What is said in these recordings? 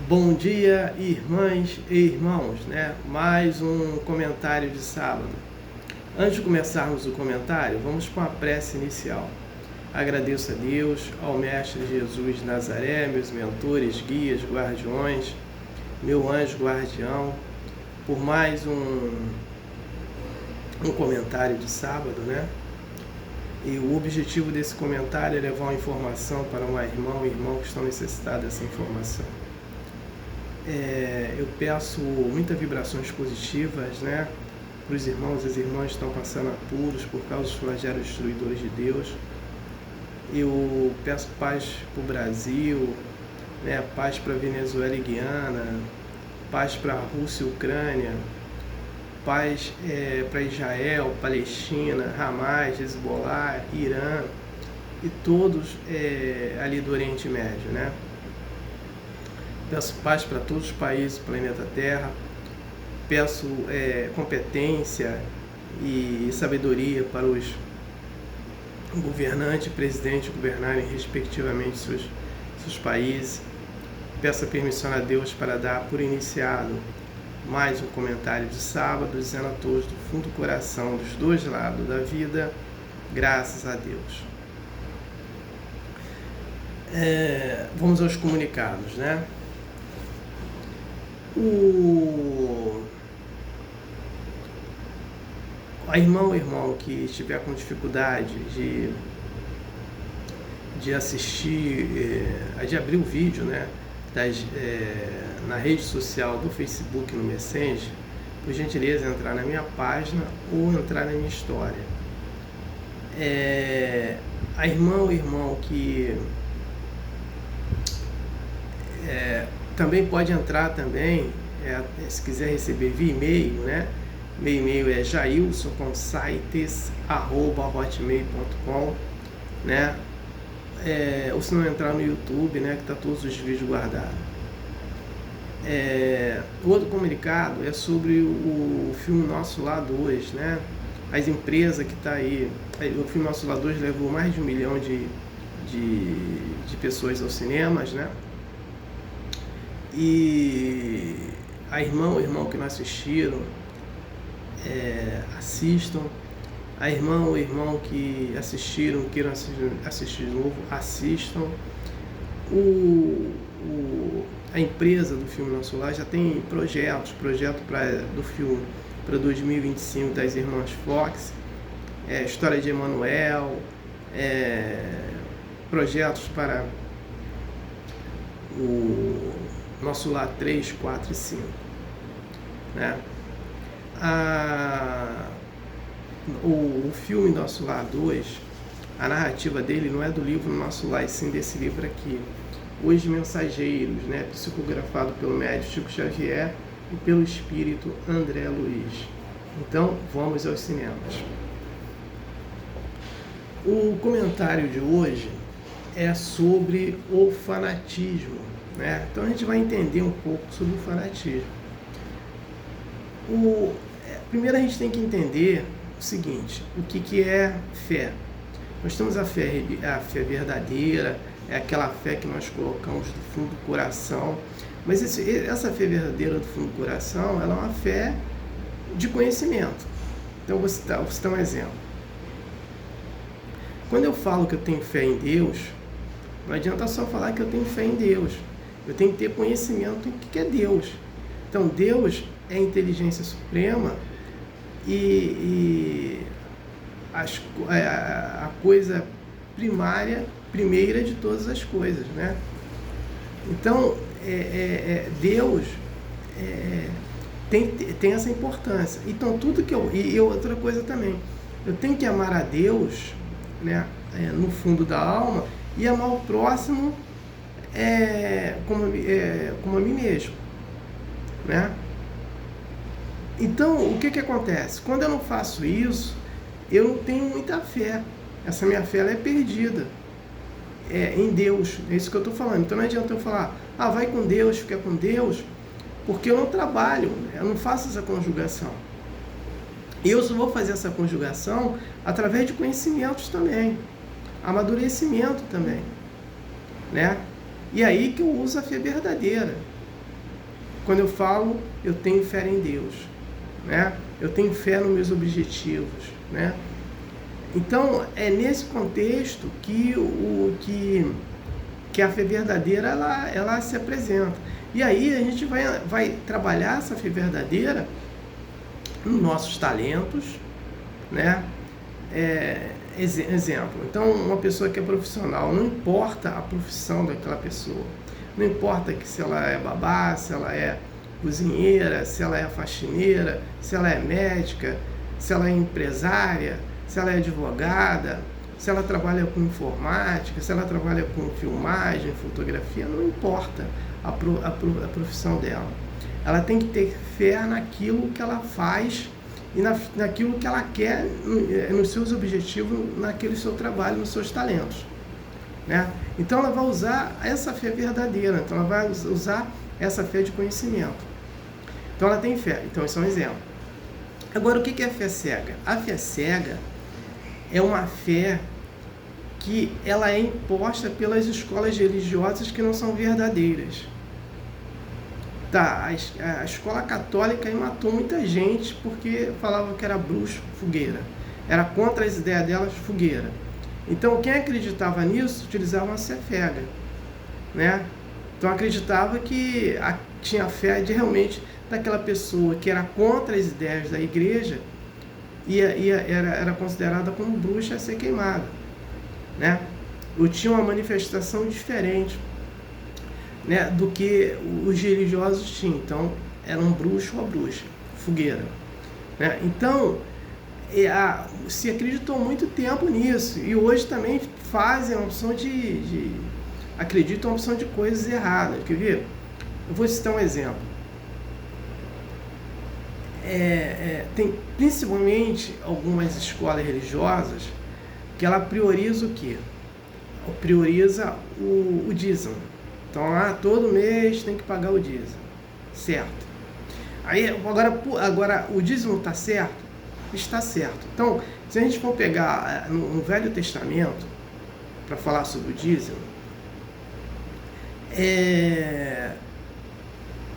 Bom dia, irmãs e irmãos, né? Mais um comentário de sábado. Antes de começarmos o comentário, vamos com a prece inicial. Agradeço a Deus, ao Mestre Jesus de Nazaré, meus mentores, guias, guardiões, meu anjo guardião, por mais um comentário de sábado, né? E o objetivo desse comentário é levar uma informação para um irmão e irmão que estão necessitados dessa informação. Eu peço muitas vibrações positivas, né, para os irmãos e as irmãs que estão passando apuros por causa dos flagelos destruidores de Deus. Eu peço paz para o Brasil, né, paz para a Venezuela e Guiana, paz para a Rússia e Ucrânia, paz para Israel, Palestina, Hamas, Hezbollah, Irã e todos ali do Oriente Médio, né? Peço paz para todos os países do planeta Terra, peço competência e sabedoria para os governantes e presidentes governarem respectivamente seus países. Peço a permissão a Deus para dar por iniciado mais um comentário de sábado, dizendo a todos do fundo do coração, dos dois lados da vida, graças a Deus. Vamos aos comunicados, né? A irmão que estiver com dificuldade de assistir, de abrir o vídeo, né, na rede social do Facebook, no Messenger, por gentileza entrar na minha página ou entrar na minha história. A irmão que também pode entrar também, se quiser receber via e-mail, né? Meu e-mail é jailsonconsites@hotmail.com, né? Ou se não entrar no YouTube, né? Que tá todos os vídeos guardados. O outro comunicado é sobre o filme Nosso Lar 2, né? As empresas que tá aí, o filme Nosso Lar 2 levou mais de 1 milhão de pessoas aos cinemas, né? E a irmão que não assistiram, assistam. A irmão que assistiram, queiram assistir de novo, assistam. A empresa do filme Nosso Lar já tem projeto do filme para 2025 das irmãs Fox, história de Emanuel, projetos para o Nosso Lar 3, 4 e 5, né? O filme Nosso Lar 2, a narrativa dele não é do livro Nosso Lar, e sim desse livro aqui, Os Mensageiros, né? Psicografado pelo médium Chico Xavier e pelo espírito André Luiz. Então, vamos aos cinemas. O comentário de hoje é sobre o fanatismo, né? Então a gente vai entender um pouco sobre o fanatismo. Primeiro a gente tem que entender o seguinte: o que é fé? Nós temos a fé verdadeira, é aquela fé que nós colocamos do fundo do coração, mas essa fé verdadeira do fundo do coração, ela é uma fé de conhecimento. Então vou citar um exemplo. Quando eu falo que eu tenho fé em Deus, não adianta só falar que eu tenho fé em Deus. Eu tenho que ter conhecimento do que é Deus. Então, Deus é a inteligência suprema e a coisa primeira de todas as coisas, né? Então, Deus tem essa importância. Então, tudo que e outra coisa também, eu tenho que amar a Deus, né, no fundo da alma, e amar o próximo como a mim mesmo, né? Então, o que acontece? Quando eu não faço isso, eu não tenho muita fé. Essa minha fé, ela é perdida em Deus. É isso que eu estou falando. Então não adianta eu falar, vai com Deus, fica com Deus, porque eu não trabalho, eu não faço essa conjugação. E eu só vou fazer essa conjugação através de conhecimentos também, amadurecimento também, né? E aí que eu uso a fé verdadeira. quando eu falo, eu tenho fé em Deus, né? Eu tenho fé nos meus objetivos, né? Então, é nesse contexto que a fé verdadeira ela se apresenta. E aí a gente vai trabalhar essa fé verdadeira nos nossos talentos, né? Exemplo, então uma pessoa que é profissional, não importa a profissão daquela pessoa, não importa se ela é babá, se ela é cozinheira, se ela é faxineira, se ela é médica, se ela é empresária, se ela é advogada, se ela trabalha com informática, se ela trabalha com filmagem, fotografia, não importa a profissão dela. Ela tem que ter fé naquilo que ela faz e naquilo que ela quer, nos seus objetivos, naquele seu trabalho, nos seus talentos, né? Então ela vai usar essa fé verdadeira, então ela vai usar essa fé de conhecimento. Então ela tem fé, então isso é um exemplo. Agora, o que é a fé cega? A fé cega é uma fé que ela é imposta pelas escolas religiosas que não são verdadeiras. Tá, a escola católica aí matou muita gente porque falava que era bruxo, fogueira. Era contra as ideias delas, fogueira. Então, quem acreditava nisso, utilizava uma fé cega, né? Então, acreditava que tinha fé de realmente daquela pessoa que era contra as ideias da igreja e era considerada como bruxa a ser queimada, né? Ou tinha uma manifestação diferente, né, do que os religiosos tinham. Então, era um bruxo ou bruxa, fogueira, né? Então, se acreditou muito tempo nisso, e hoje também fazem a opção acreditam a opção de coisas erradas. Quer ver? Eu vou citar um exemplo. Tem principalmente algumas escolas religiosas que ela prioriza o quê? Prioriza o dízimo. Então, todo mês tem que pagar o dízimo, certo? Aí, agora o dízimo está certo? Está certo. Então, se a gente for pegar no Velho Testamento, para falar sobre o dízimo,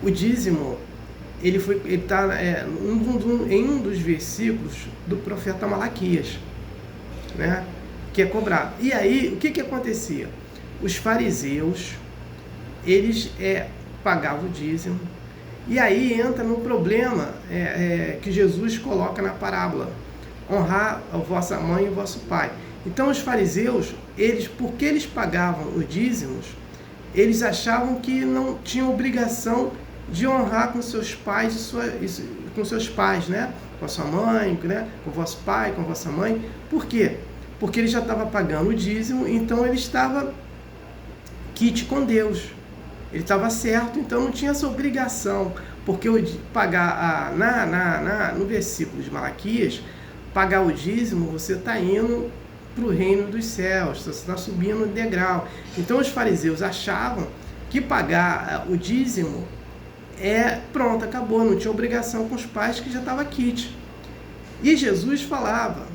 o dízimo, ele está em um dos versículos do profeta Malaquias, né, que é cobrado. E aí, o que acontecia? Os fariseus, eles pagavam o dízimo, e aí entra no problema que Jesus coloca na parábola: honrar a vossa mãe e o vosso pai. Então os fariseus, porque eles pagavam os dízimos, eles achavam que não tinham obrigação de honrar com seus pais, com seus pais, né? Com a sua mãe, né? Com o vosso pai, com a vossa mãe. Por quê? Porque ele já estava pagando o dízimo, então ele estava quite com Deus. Ele estava certo, então não tinha essa obrigação, porque pagar no versículo de Malaquias, pagar o dízimo, você está indo para o reino dos céus, você está subindo o degrau. Então os fariseus achavam que pagar o dízimo pronto, acabou, não tinha obrigação com os pais, que já estava quite. E Jesus falava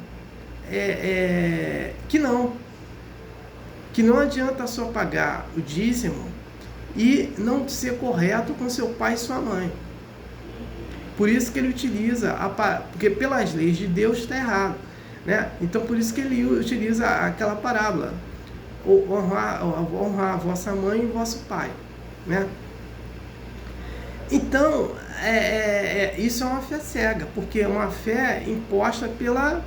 que não adianta só pagar o dízimo e não ser correto com seu pai e sua mãe. Por isso que ele utiliza, porque pelas leis de Deus está errado, né? Então por isso que ele utiliza aquela parábola: honrar a vossa mãe e o vosso pai, né? Então, isso é uma fé cega, porque é uma fé imposta pela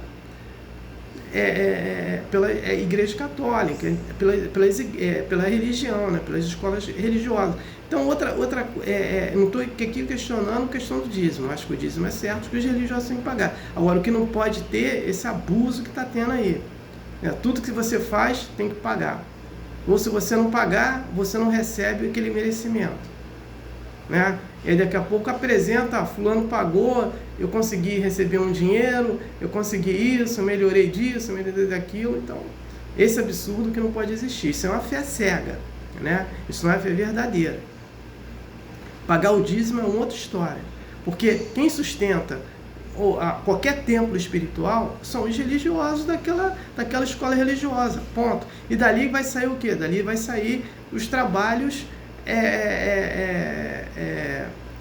Igreja Católica, pela religião, né? Pelas escolas religiosas. Então, não estou aqui questionando a questão do dízimo. Acho que o dízimo é certo, que os religiosos têm que pagar. Agora, o que não pode ter esse abuso que está tendo aí. Tudo que você faz tem que pagar. Ou se você não pagar, você não recebe aquele merecimento, né? E aí daqui a pouco apresenta: fulano pagou, eu consegui receber um dinheiro, eu consegui isso, melhorei disso, melhorei daquilo. Então, esse absurdo que não pode existir. Isso é uma fé cega, né? Isso não é fé verdadeira. Pagar o dízimo é uma outra história, porque quem sustenta qualquer templo espiritual são os religiosos daquela escola religiosa, ponto. E dali vai sair o quê? Dali vai sair os trabalhos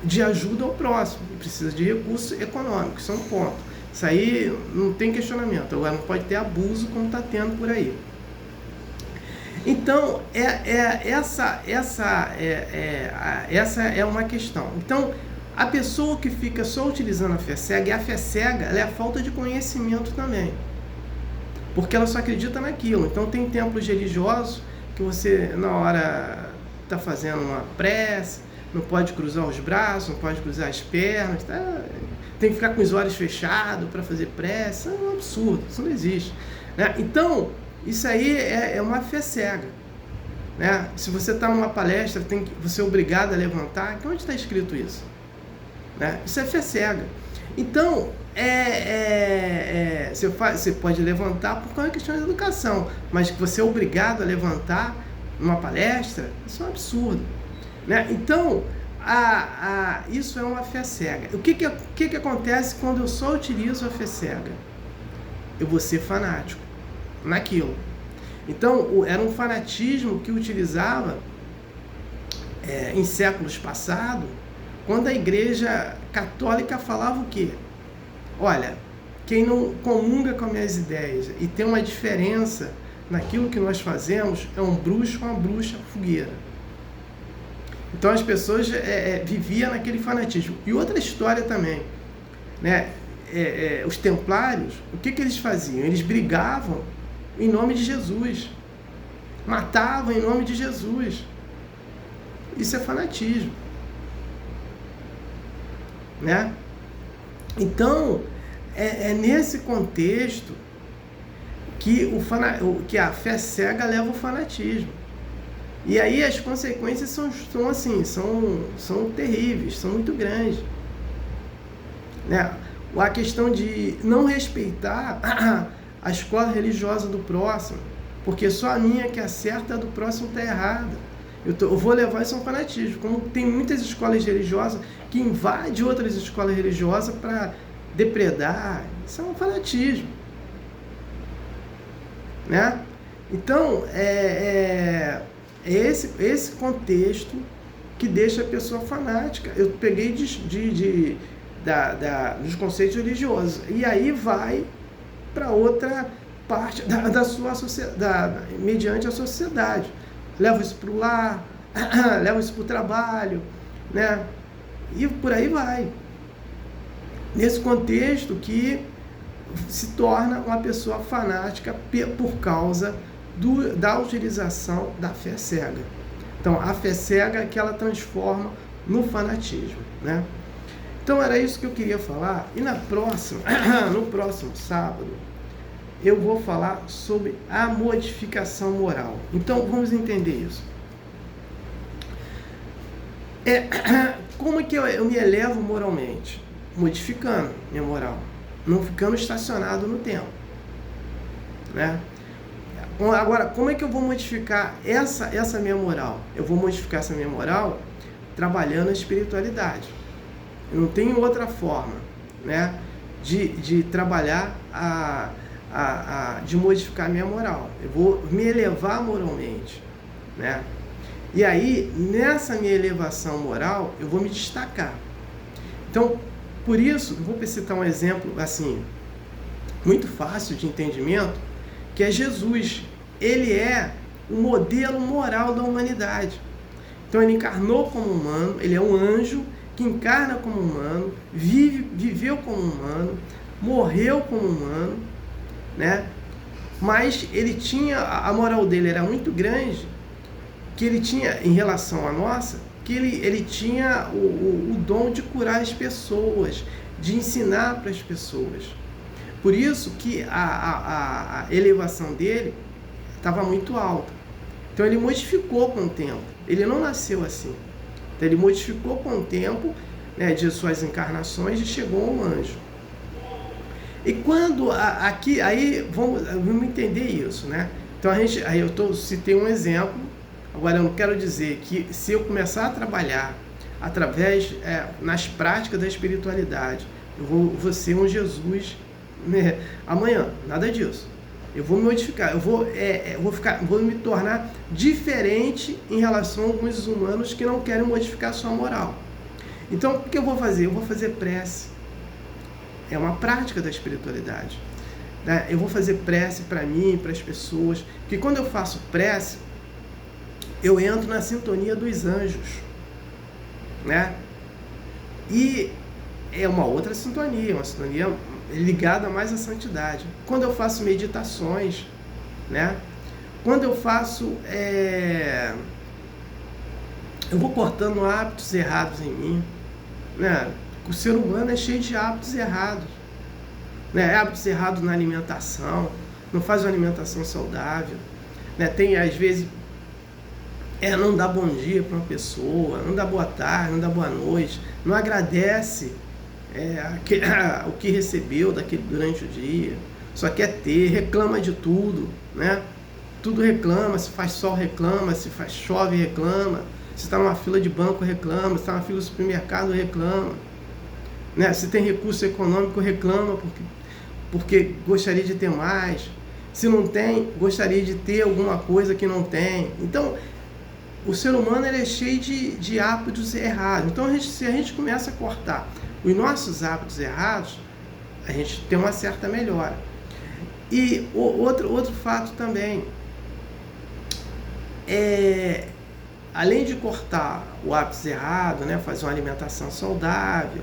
de ajuda ao próximo, precisa de recursos econômicos, isso é um ponto. Isso aí não tem questionamento. Agora, não pode ter abuso como está tendo por aí. Então, essa é uma questão. Então, a pessoa que fica só utilizando a fé cega, e a fé cega, ela é a falta de conhecimento também. Porque ela só acredita naquilo. Então, tem templos religiosos que você, na hora, está fazendo uma prece, não pode cruzar os braços, não pode cruzar as pernas, tem que ficar com os olhos fechados para fazer prece. É um absurdo, isso não existe, né? Então, isso aí é uma fé cega, né? Se você está numa palestra, você é obrigado a levantar. Onde está escrito isso? Né? Isso é fé cega. Então, você pode levantar por causa da questão de educação, mas que você é obrigado a levantar numa palestra, isso é um absurdo, né? Então, isso é uma fé cega. O que acontece quando eu só utilizo a fé cega? Eu vou ser fanático naquilo. Então, era um fanatismo que utilizava em séculos passados, quando a Igreja Católica falava o quê? Olha, quem não comunga com as minhas ideias e tem uma diferença naquilo que nós fazemos é um bruxo ou uma bruxa fogueira. Então as pessoas viviam naquele fanatismo. E outra história também, né? Os templários, o que eles faziam? Eles brigavam em nome de Jesus, matavam em nome de Jesus. Isso é fanatismo, né? Então, nesse contexto que a fé cega leva ao fanatismo. E aí as consequências são terríveis, são muito grandes, né? A questão de não respeitar a escola religiosa do próximo, porque só a minha que é certa, a do próximo está errada. Eu vou levar isso a um fanatismo, como tem muitas escolas religiosas que invadem outras escolas religiosas para depredar. Isso é um fanatismo, né? Então, esse contexto que deixa a pessoa fanática. Eu peguei dos conceitos religiosos, e aí vai para outra parte da sua sociedade, mediante a sociedade. Leva isso para o lar, leva isso para o trabalho, né? E por aí vai. Nesse contexto que se torna uma pessoa fanática por causa da utilização da fé cega. Então, a fé cega é que ela transforma no fanatismo, né? Então, era isso que eu queria falar. E no próximo sábado, eu vou falar sobre a modificação moral. Então, vamos entender isso. Como é que eu me elevo moralmente? Modificando minha moral, não ficando estacionado no tempo, né? Agora, como é que eu vou modificar essa minha moral? Eu vou modificar essa minha moral trabalhando a espiritualidade. Eu não tenho outra forma, né, de trabalhar de modificar a minha moral. Eu vou me elevar moralmente, né? E aí, nessa minha elevação moral, eu vou me destacar. Então, por isso, eu vou citar um exemplo, assim, muito fácil de entendimento, que é Jesus. Ele é o modelo moral da humanidade. Então, ele encarnou como humano, ele é um anjo que encarna como humano, viveu como humano, morreu como humano, né? Mas ele tinha, a moral dele era muito grande, que ele tinha, em relação à nossa, que ele tinha o dom de curar as pessoas, de ensinar para as pessoas. Por isso que a elevação dele estava muito alta. Então ele modificou com o tempo. Ele não nasceu assim. Então ele modificou com o tempo, né, de suas encarnações, e chegou a um anjo. E quando aí vamos entender isso, né? Então citei um exemplo. Agora, eu não quero dizer que se eu começar a trabalhar nas práticas da espiritualidade, eu vou ser um Jesus, né, amanhã. Nada disso. Eu vou me modificar, eu vou me tornar diferente em relação a alguns humanos que não querem modificar a sua moral. Então, o que eu vou fazer? Eu vou fazer prece. É uma prática da espiritualidade. Né? Eu vou fazer prece para mim, para as pessoas, porque quando eu faço prece, eu entro na sintonia dos anjos, né? E é uma outra sintonia, uma sintonia ligada mais à santidade. Quando eu faço meditações, né? Quando eu faço, eu vou cortando hábitos errados em mim, né? O ser humano é cheio de hábitos errados, né? Hábitos errados na alimentação, não faz uma alimentação saudável, né? Tem, às vezes, não dá bom dia para uma pessoa, não dá boa tarde, não dá boa noite, não agradece o que recebeu durante o dia, só quer ter, reclama de tudo, né? Tudo reclama, se faz sol reclama, se chove reclama, se está numa fila de banco reclama, se está numa fila de supermercado reclama, né? Se tem recurso econômico reclama porque gostaria de ter mais, se não tem, gostaria de ter alguma coisa que não tem. Então, o ser humano ele é cheio de hábitos errados. Então, se a gente começa a cortar os nossos hábitos errados, a gente tem uma certa melhora. E outro fato também, além de cortar o hábito errado, né, fazer uma alimentação saudável,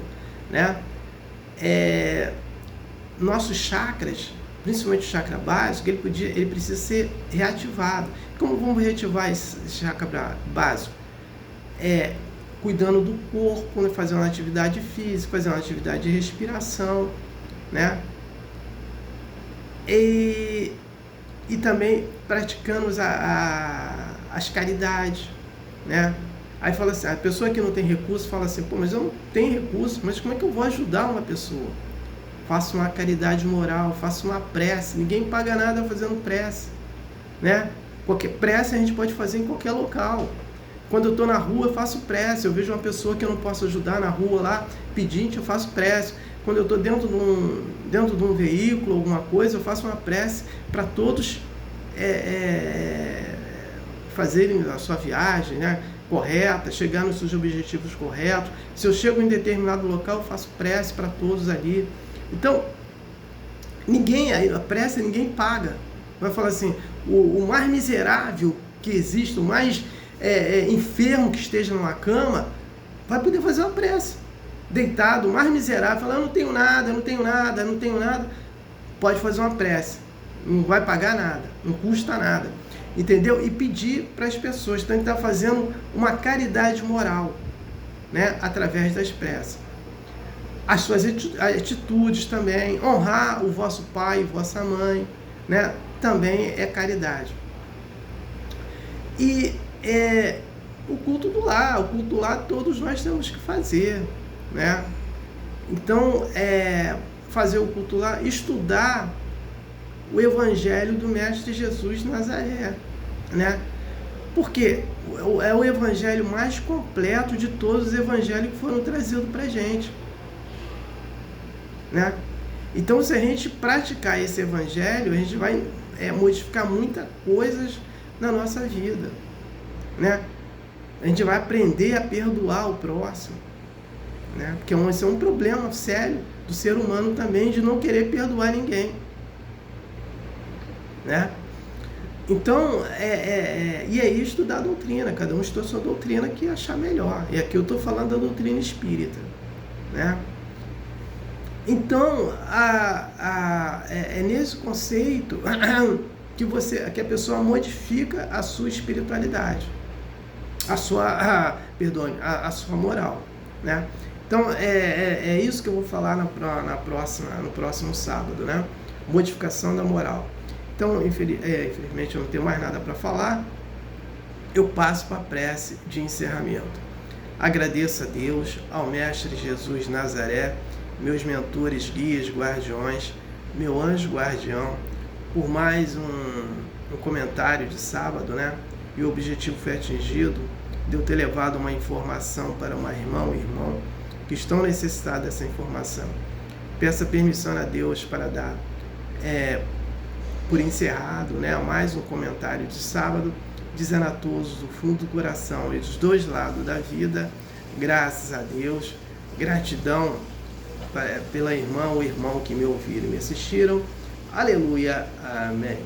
né, nossos chakras, principalmente o chakra básico, ele precisa ser reativado. Como vamos reativar esse chakra básico? Cuidando do corpo, né, fazer uma atividade física, fazer uma atividade de respiração, né? E também praticando as caridades, né? Aí fala assim, a pessoa que não tem recurso fala assim, pô, mas eu não tenho recurso, mas como é que eu vou ajudar uma pessoa? Faço uma caridade moral, faço uma prece, ninguém paga nada fazendo prece, né? Qualquer prece a gente pode fazer em qualquer local. Quando eu estou na rua, eu faço prece. Eu vejo uma pessoa que eu não posso ajudar na rua lá, pedinte, eu faço prece. Quando eu estou dentro de um veículo, alguma coisa, eu faço uma prece para todos fazerem a sua viagem, né, correta, chegar nos seus objetivos corretos. Se eu chego em determinado local, eu faço prece para todos ali. Então, a prece ninguém paga. Vai falar assim, o mais miserável que existe, o mais enfermo que esteja numa cama, vai poder fazer uma prece. Deitado, o mais miserável, falando, eu não tenho nada, pode fazer uma prece. Não vai pagar nada, não custa nada. Entendeu? E pedir para as pessoas. Então, ele está fazendo uma caridade moral, né? Através das preces. As suas atitudes também, honrar o vosso pai e vossa mãe, né? Também é caridade. E o culto do lar todos nós temos que fazer, né? Então, fazer o culto do lar, estudar o Evangelho do Mestre Jesus de Nazaré, né? Porque é o Evangelho mais completo de todos os Evangelhos que foram trazidos para a gente, né? Então, se a gente praticar esse Evangelho, a gente vai modificar muitas coisas na nossa vida, né? A gente vai aprender a perdoar o próximo, né? Porque esse é um problema sério do ser humano também, de não querer perdoar ninguém, né? Então, e aí estudar a doutrina, cada um estuda a sua doutrina que achar melhor. E aqui eu estou falando da doutrina espírita, né? Então, é nesse conceito que a pessoa modifica a sua espiritualidade, a sua moral, né? Então, é isso que eu vou falar no próximo sábado, né? Modificação da moral. Então, infelizmente, eu não tenho mais nada para falar. Eu passo para a prece de encerramento. Agradeço a Deus, ao Mestre Jesus Nazaré, meus mentores, guias, guardiões, meu anjo guardião, por mais um comentário de sábado, né? E o objetivo foi atingido, de eu ter levado uma informação para uma irmã que estão necessitados dessa informação. Peço permissão a Deus para dar por encerrado, né, mais um comentário de sábado, dizendo a todos do fundo do coração e dos dois lados da vida, Graças a Deus. Gratidão pela irmã ou irmão que me ouviram e me assistiram. Aleluia. Amém.